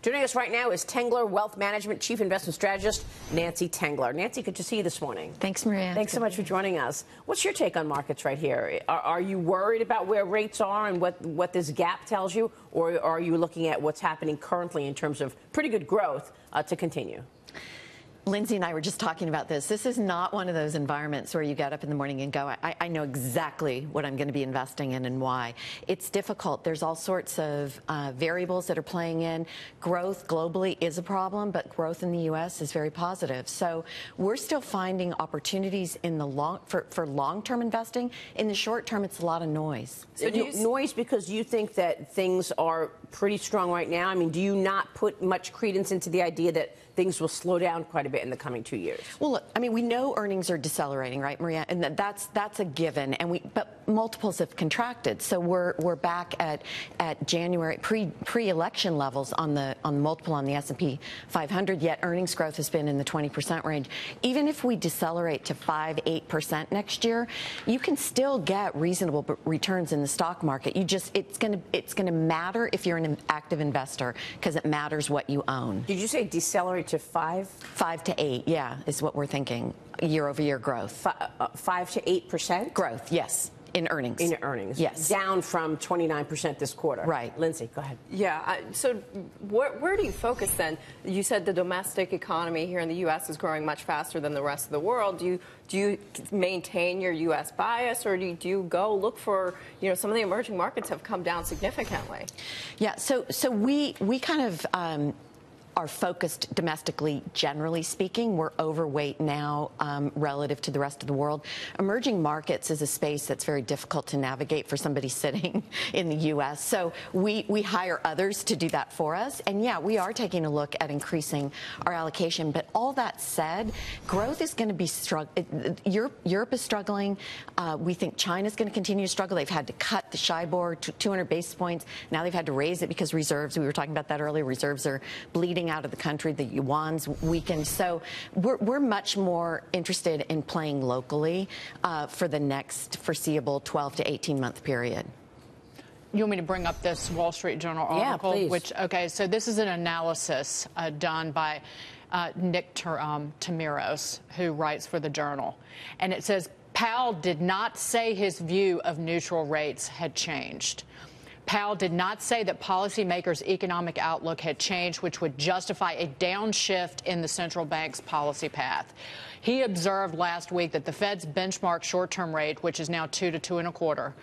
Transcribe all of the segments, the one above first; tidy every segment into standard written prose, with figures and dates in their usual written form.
Joining us right now is Tengler Wealth Management Chief Investment Strategist Nancy Tengler. Nancy, good to see you this morning. Thanks, Maria. Thanks so much for joining us. What's your take on markets right here? Are you worried about where rates are and what this gap tells you, or are you looking at what's happening currently in terms of pretty good growth to continue? Lindsay and I were just talking about this. This is not one of those environments where you get up in the morning and go, I know exactly what I'm going to be investing in and why. It's difficult. There's all sorts of variables that are playing in. Growth globally is a problem, but growth in the U.S. is very positive. So we're still finding opportunities in the for long-term investing. In the short term, it's a lot of noise. So noise because you think that things are pretty strong right now? I mean, do you not put much credence into the idea that things will slow down quite a bit in the coming 2 years? Well, look, I mean, we know earnings are decelerating, right, Maria? And that's a given. But multiples have contracted, so we're back at January pre-election levels on the multiple on the S&P 500. Yet earnings growth has been in the 20% range. Even if we decelerate to 5-8% next year, you can still get reasonable returns in the stock market. It's going to matter if you're an active investor because it matters what you own. Did you say decelerate to 5? 5 to 8, yeah, is what we're thinking. Year-over-year growth. 5 to 8% growth, yes, in earnings. In earnings, yes, down from 29% this quarter. Right, Lindsay, go ahead. Yeah. So where do you focus then? You said the domestic economy here in the U.S. is growing much faster than the rest of the world. Do you maintain your U.S. bias, or do you go look for, some of the emerging markets have come down significantly? Yeah. So we kind of are focused domestically, generally speaking. We're overweight now relative to the rest of the world. Emerging markets is a space that's very difficult to navigate for somebody sitting in the U.S. So we hire others to do that for us. And yeah, we are taking a look at increasing our allocation. But all that said, growth is going to be struggling. Europe is struggling. We think China's going to continue to struggle. They've had to cut the SHIBOR to 200 basis points. Now they've had to raise it because reserves, we were talking about that earlier, reserves are bleeding out of the country. The yuan's weakened. So we're much more interested in playing locally for the next foreseeable 12 to 18-month period. You want me to bring up this Wall Street Journal article? Yeah, please. Okay, so this is an analysis done by Nick Tamiros, who writes for the Journal. And it says, Powell did not say his view of neutral rates had changed. Powell did not say that policymakers' economic outlook had changed, which would justify a downshift in the central bank's policy path. He observed last week that the Fed's benchmark short-term rate, which is now 2 to 2.25%,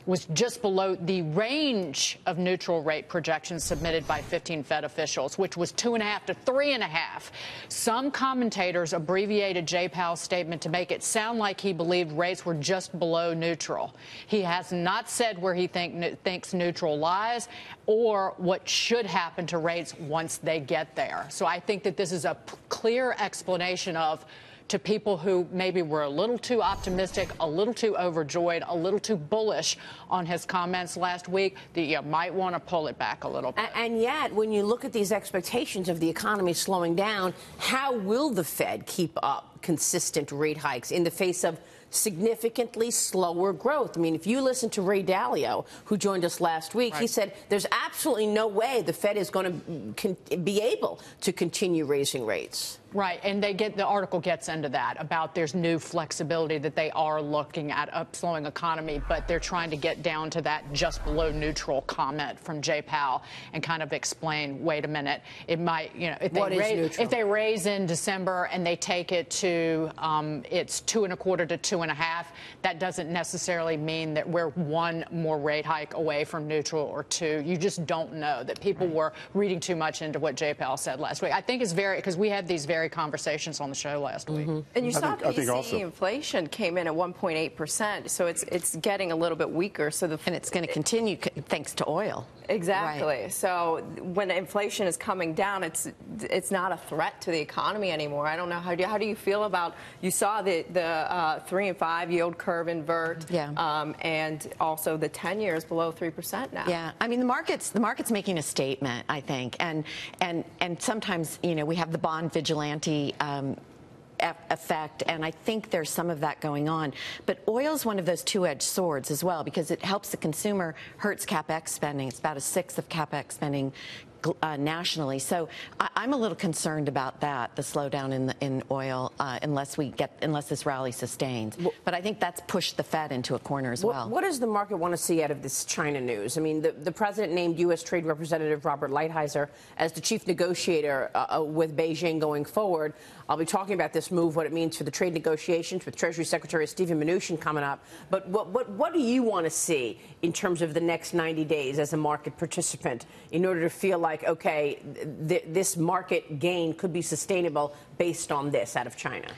was just below the range of neutral rate projections submitted by 15 Fed officials, which was 2.5 to 3.5. Some commentators abbreviated Jay Powell's statement to make it sound like he believed rates were just below neutral. He has not said where he thinks neutral lies or what should happen to rates once they get there. So I think that this is a clear explanation of, to people who maybe were a little too optimistic, a little too overjoyed, a little too bullish on his comments last week, that you might want to pull it back a little bit. And yet, when you look at these expectations of the economy slowing down, how will the Fed keep up consistent rate hikes in the face of significantly slower growth? I mean, if you listen to Ray Dalio, who joined us last week, He said there's absolutely no way the Fed is going to be able to continue raising rates. Right, and the article gets into that, about there's new flexibility that they are looking at upslowing economy, but they're trying to get down to that just below neutral comment from Jay Powell and kind of explain, wait a minute, it might, if they raise in December and they take it to it's 2.25 to 2.5, that doesn't necessarily mean that we're one more rate hike away from neutral or two. You just don't know. That people were reading too much into what Jay Powell said last week. I think it's because we had these very conversations on the show last week. And you saw PCE inflation came in at 1.8%, so it's getting a little bit weaker. And it's going to continue thanks to oil. Exactly. Right. So when inflation is coming down, it's not a threat to the economy anymore. I don't know, how do you feel about, you saw the 3 and 5 yield curve invert, and also the 10-year is below 3% now. Yeah, I mean the market's making a statement, I think, and sometimes we have the bond vigilante effect, and I think there's some of that going on. But oil is one of those two-edged swords as well, because it helps the consumer, hurts CapEx spending. It's about 1/6 of CapEx spending nationally. So I'm a little concerned about that, the slowdown in oil, unless this rally sustains. But I think that's pushed the Fed into a corner as well. What does the market want to see out of this China news? I mean, the president named U.S. Trade Representative Robert Lighthizer as the chief negotiator with Beijing going forward. I'll be talking about this move, what it means for the trade negotiations with Treasury Secretary Stephen Mnuchin coming up. But what do you want to see in terms of the next 90 days as a market participant in order to feel like, okay, this market gain could be sustainable based on this out of China?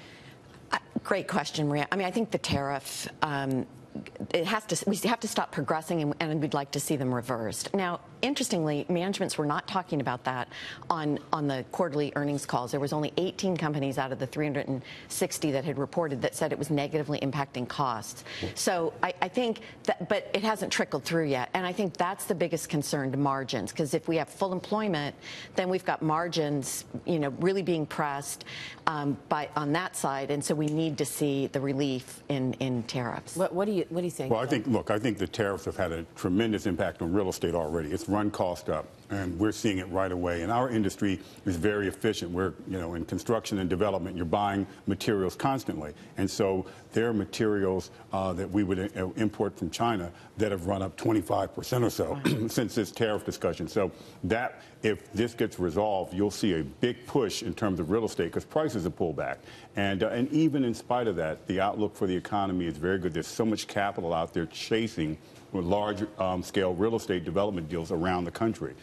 Great question, Maria. I mean, I think the tariff, we have to stop progressing, and we'd like to see them reversed. Now, interestingly, managements were not talking about that on the quarterly earnings calls. There was only 18 companies out of the 360 that had reported that said it was negatively impacting costs. So I think that, but it hasn't trickled through yet. And I think that's the biggest concern to margins, because if we have full employment, then we've got margins, really being pressed on that side. And so we need to see the relief in tariffs. What do you think? Well, I think the tariffs have had a tremendous impact on real estate already. It's run cost up, and we're seeing it right away. And our industry is very efficient. We're, in construction and development, you're buying materials constantly. And so there are materials that we would import from China that have run up 25% or so since this tariff discussion. So that, if this gets resolved, you'll see a big push in terms of real estate because prices have pulled back. And even in spite of that, the outlook for the economy is very good. There's so much capital out there chasing with large-scale real estate development deals around the country.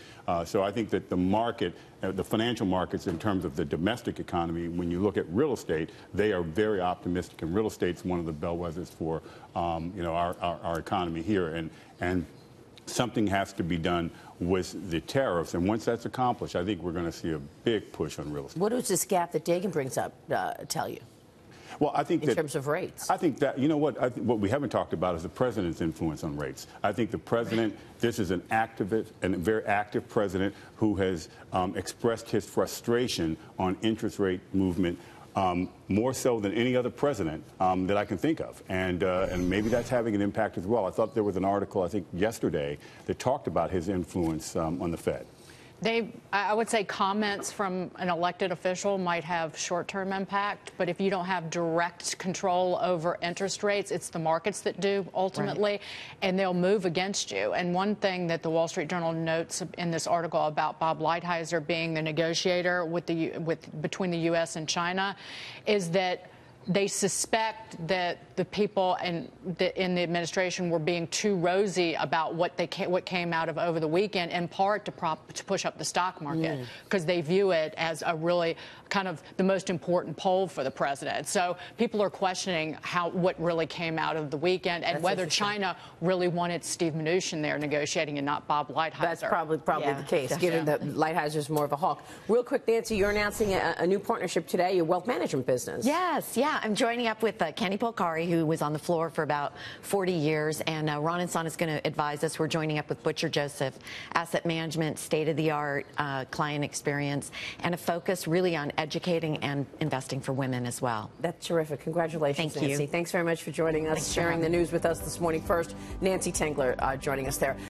So I think that the market, the financial markets in terms of the domestic economy, when you look at real estate, they are very optimistic. And real estate's one of the bellwethers for, our economy here. And something has to be done with the tariffs. And once that's accomplished, I think we're going to see a big push on real estate. What does this gap that Dagan brings up tell you? Well, I think in terms of rates, I think that what we haven't talked about is the president's influence on rates. I think the president, this is an activist and a very active president who has expressed his frustration on interest rate movement more so than any other president that I can think of, and maybe that's having an impact as well. I thought there was an article I think yesterday that talked about his influence on the Fed. I would say comments from an elected official might have short-term impact, but if you don't have direct control over interest rates, it's the markets that do ultimately, right. And they'll move against you. And one thing that the Wall Street Journal notes in this article about Bob Lighthizer being the negotiator between the U.S. and China is that they suspect that the people in the administration were being too rosy about what came out of over the weekend, in part to push up the stock market, because they view it as a really kind of the most important poll for the president. So people are questioning what really came out of the weekend and whether China really wanted Steve Mnuchin there negotiating and not Bob Lighthizer. That's probably the case, given that Lighthizer more of a hawk. Real quick, Nancy, you're announcing a new partnership today, your wealth management business. Yes, yeah. I'm joining up with Kenny Polcari, who was on the floor for about 40 years, and Ron and Son is going to advise us. We're joining up with Butcher Joseph, asset management, state-of-the-art client experience, and a focus really on educating and investing for women as well. That's terrific. Congratulations, Thank Nancy. You. Thanks very much for joining us, sharing the news with us this morning. First, Nancy Tengler joining us there.